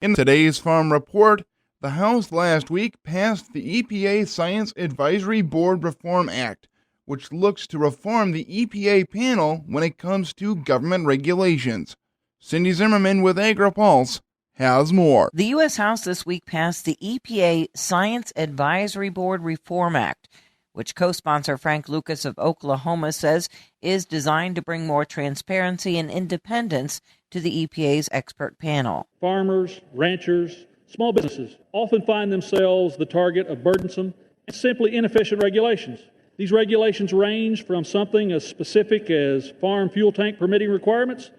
In today's Farm Report, the House last week passed the EPA Science Advisory Board Reform Act, which looks to reform the EPA panel when it comes to government regulations. Cindy Zimmerman with AgriPulse has more. The U.S. House this week passed the EPA Science Advisory Board Reform Act, which co-sponsor Frank Lucas of Oklahoma says is designed to bring more transparency and independence to the EPA's expert panel. Farmers, ranchers, small businesses often find themselves the target of burdensome and simply inefficient regulations. These regulations range from something as specific as farm fuel tank permitting requirements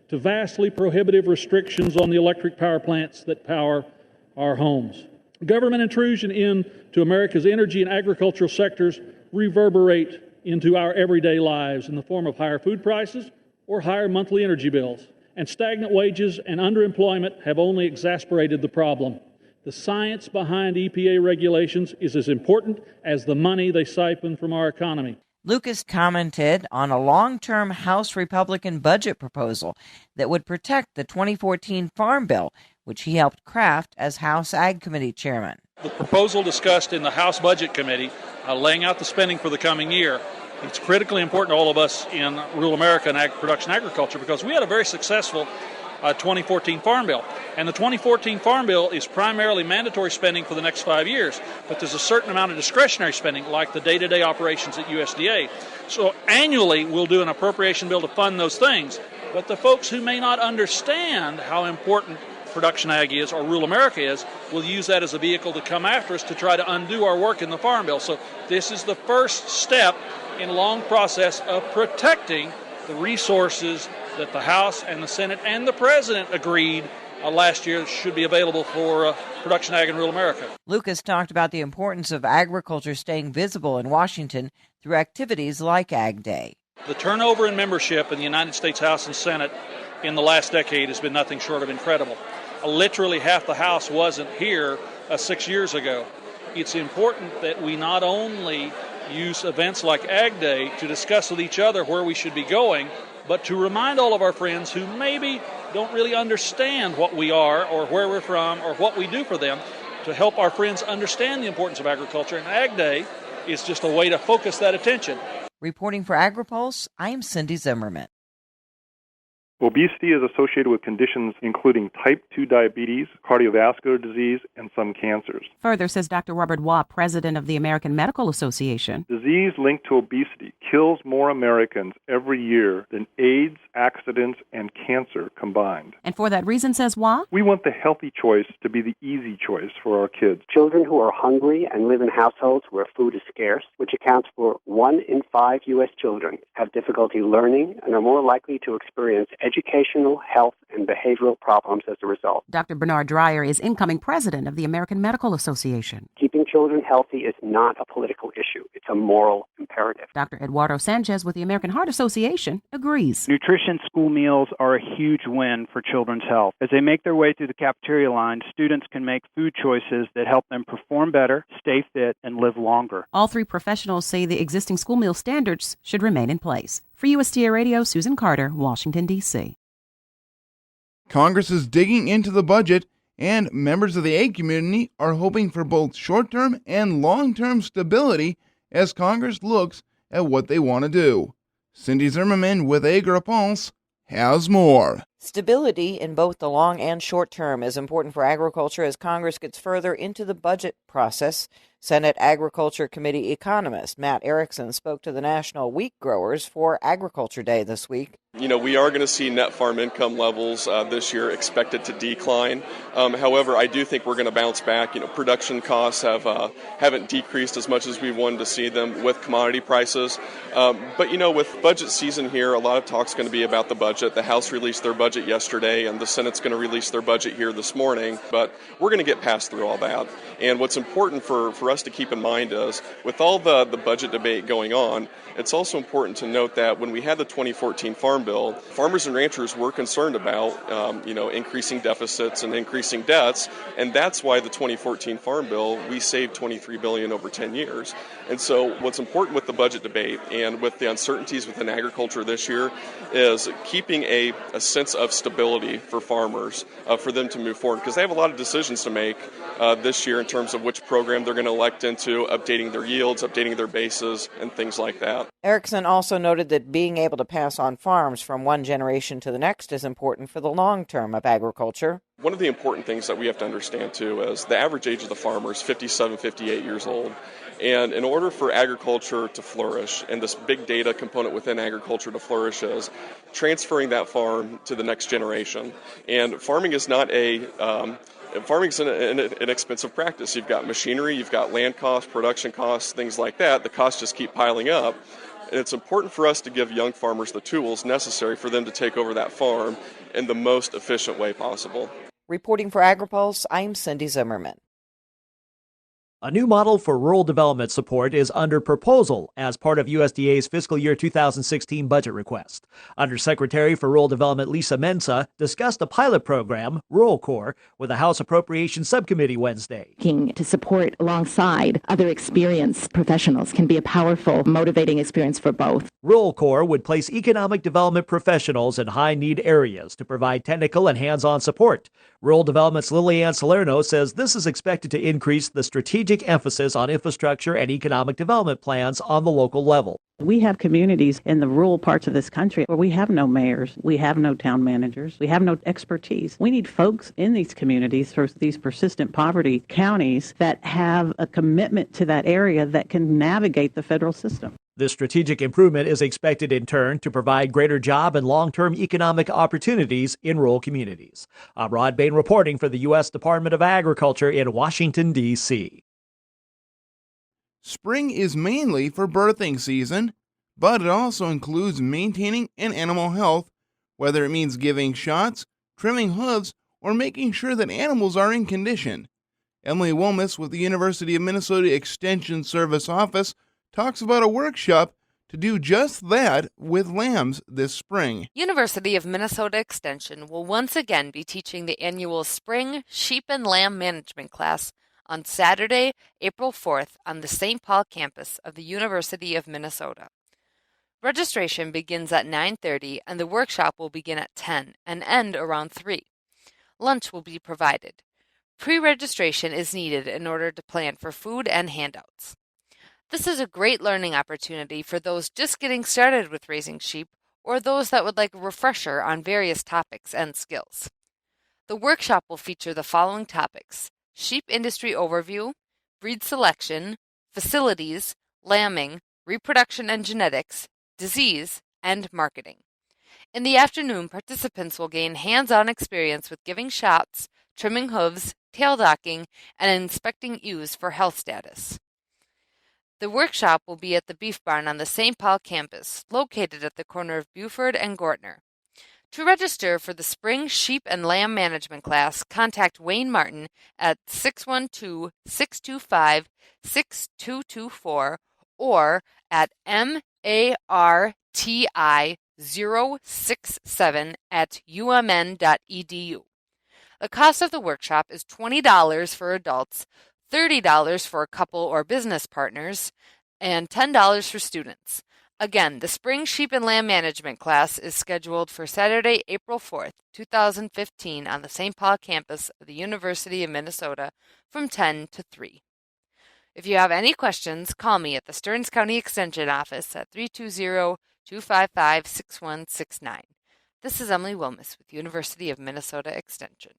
to vastly prohibitive restrictions on the electric power plants that power our homes. Government intrusion into America's energy and agricultural sectors reverberate into our everyday lives in the form of higher food prices or higher monthly energy bills. And stagnant wages and underemployment have only exacerbated the problem. The science behind EPA regulations is as important as the money they siphon from our economy. Lucas commented on a long-term House Republican budget proposal that would protect the 2014 Farm Bill, which he helped craft as House Ag Committee chairman. The proposal discussed in the House Budget Committee, laying out the spending for the coming year, it's critically important to all of us in rural America and production agriculture because we had a very successful 2014 Farm Bill. And the 2014 Farm Bill is primarily mandatory spending for the next 5 years, but there's a certain amount of discretionary spending, like the day-to-day operations at USDA. So annually, we'll do an appropriation bill to fund those things. But the folks who may not understand how important production ag is or rural America is will use that as a vehicle to come after us to try to undo our work in the Farm Bill. So this is the first step in a long process of protecting the resources that the House and the Senate and the President agreed last year should be available for production ag in rural America. Lucas talked about the importance of agriculture staying visible in Washington through activities like Ag Day. The turnover in membership in the United States House and Senate in the last decade has been nothing short of incredible. Literally half the House wasn't here 6 years ago. It's important that we not only use events like Ag Day to discuss with each other where we should be going, but to remind all of our friends who maybe don't really understand what we are or where we're from or what we do for them, to help our friends understand the importance of agriculture. And Ag Day is just a way to focus that attention. Reporting for AgriPulse, I'm Cindy Zimmerman. Obesity is associated with conditions including type 2 diabetes, cardiovascular disease, and some cancers. Further, says Dr. Robert Waugh, president of the American Medical Association. Disease linked to obesity kills more Americans every year than AIDS, accidents, and cancer combined. And for that reason, says Waugh, we want the healthy choice to be the easy choice for our kids. Children who are hungry and live in households where food is scarce, which accounts for 1 in 5 U.S. children, have difficulty learning and are more likely to experience educational, health, and behavioral problems as a result. Dr. Bernard Dreyer is incoming president of the American Medical Association. Keeping children healthy is not a political issue. It's a moral imperative. Dr. Eduardo Sanchez with the American Heart Association agrees. Nutrition school meals are a huge win for children's health. As they make their way through the cafeteria line, students can make food choices that help them perform better, stay fit, and live longer. All three professionals say the existing school meal standards should remain in place. For USDA Radio, Susan Carter, Washington, D.C. Congress is digging into the budget, and members of the ag community are hoping for both short-term and long-term stability as Congress looks at what they want to do. Cindy Zimmerman with AgriPulse has more. Stability in both the long and short term is important for agriculture as Congress gets further into the budget process. Senate Agriculture Committee economist Matt Erickson spoke to the National Wheat Growers for Agriculture Day this week. We are going to see net farm income levels this year expected to decline. However, I do think we're going to bounce back. Production costs haven't decreased as much as we wanted to see them with commodity prices. But with budget season here, a lot of talk's going to be about the budget. The House released their budget yesterday, and the Senate's going to release their budget here this morning. But we're going to get past through all that. And what's important for us to keep in mind is, with all the budget debate going on, it's also important to note that when we had the 2014 Farm Bill, farmers and ranchers were concerned about increasing deficits and increasing debts, and that's why the 2014 Farm Bill, we saved $23 billion over 10 years. And so what's important with the budget debate and with the uncertainties within agriculture this year is keeping a sense of stability for farmers, for them to move forward, because they have a lot of decisions to make this year in terms of which program they're going to elect into, updating their yields, updating their bases, and things like that. Erickson also noted that being able to pass on farms from one generation to the next is important for the long term of agriculture. One of the important things that we have to understand, too, is the average age of the farmer is 57, 58 years old. And in order for agriculture to flourish, and this big data component within agriculture to flourish, is transferring that farm to the next generation. And farming is not farming is an expensive practice. You've got machinery, you've got land costs, production costs, things like that. The costs just keep piling up. And it's important for us to give young farmers the tools necessary for them to take over that farm in the most efficient way possible. Reporting for AgriPulse, I'm Cindy Zimmerman. A new model for rural development support is under proposal as part of USDA's fiscal year 2016 budget request. Undersecretary for Rural Development Lisa Mensah discussed a pilot program, Rural Corps, with the House Appropriations Subcommittee Wednesday. To support alongside other experienced professionals can be a powerful, motivating experience for both. Rural Corps would place economic development professionals in high-need areas to provide technical and hands-on support. Rural Development's Lilianne Salerno says this is expected to increase the strategic emphasis on infrastructure and economic development plans on the local level. We have communities in the rural parts of this country where we have no mayors, we have no town managers, we have no expertise. We need folks in these communities, or these persistent poverty counties, that have a commitment to that area that can navigate the federal system. This strategic improvement is expected in turn to provide greater job and long-term economic opportunities in rural communities. I'm Rod Bain reporting for the U.S. Department of Agriculture in Washington, D.C. Spring is mainly for birthing season, but it also includes maintaining an animal health, whether it means giving shots, trimming hooves, or making sure that animals are in condition. Emily Wilmus with the University of Minnesota Extension Service Office talks about a workshop to do just that with lambs this spring. University of Minnesota Extension will once again be teaching the annual Spring Sheep and Lamb Management class on Saturday, April 4th on the St. Paul campus of the University of Minnesota. Registration begins at 9:30 and the workshop will begin at 10 and end around 3. Lunch will be provided. Pre-registration is needed in order to plan for food and handouts. This is a great learning opportunity for those just getting started with raising sheep or those that would like a refresher on various topics and skills. The workshop will feature the following topics: sheep industry overview, breed selection, facilities, lambing, reproduction and genetics, disease, and marketing. In the afternoon, participants will gain hands-on experience with giving shots, trimming hooves, tail docking, and inspecting ewes for health status. The workshop will be at the Beef Barn on the St. Paul campus, located at the corner of Buford and Gortner. To register for the Spring Sheep and Lamb Management class, contact Wayne Martin at 612-625-6224 or at marti067@umn.edu. The cost of the workshop is $20 for adults, $30 for a couple or business partners, and $10 for students. Again, the Spring Sheep and Lamb Management class is scheduled for Saturday, April 4th, 2015 on the St. Paul campus of the University of Minnesota from 10 to 3. If you have any questions, call me at the Stearns County Extension Office at 320-255-6169. This is Emily Wilmus with University of Minnesota Extension.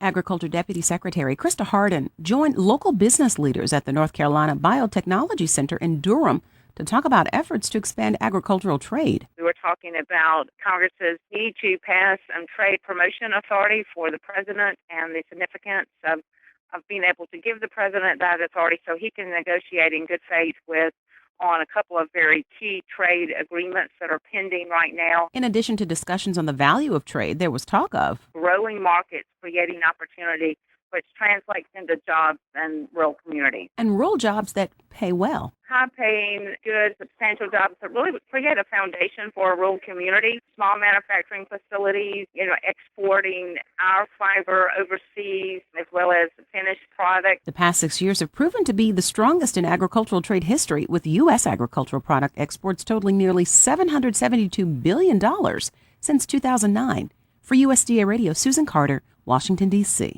Agriculture Deputy Secretary Krista Hardin joined local business leaders at the North Carolina Biotechnology Center in Durham to talk about efforts to expand agricultural trade. We were talking about Congress's need to pass trade promotion authority for the president and the significance of being able to give the president that authority so he can negotiate in good faith on a couple of very key trade agreements that are pending right now. In addition to discussions on the value of trade, there was talk of growing markets, creating opportunity which translates into jobs in rural communities. And rural jobs that pay well. High-paying, good, substantial jobs that really create a foundation for a rural community. Small manufacturing facilities, exporting our fiber overseas as well as finished product. The past 6 years have proven to be the strongest in agricultural trade history, with U.S. agricultural product exports totaling nearly $772 billion since 2009. For USDA Radio, Susan Carter, Washington, D.C.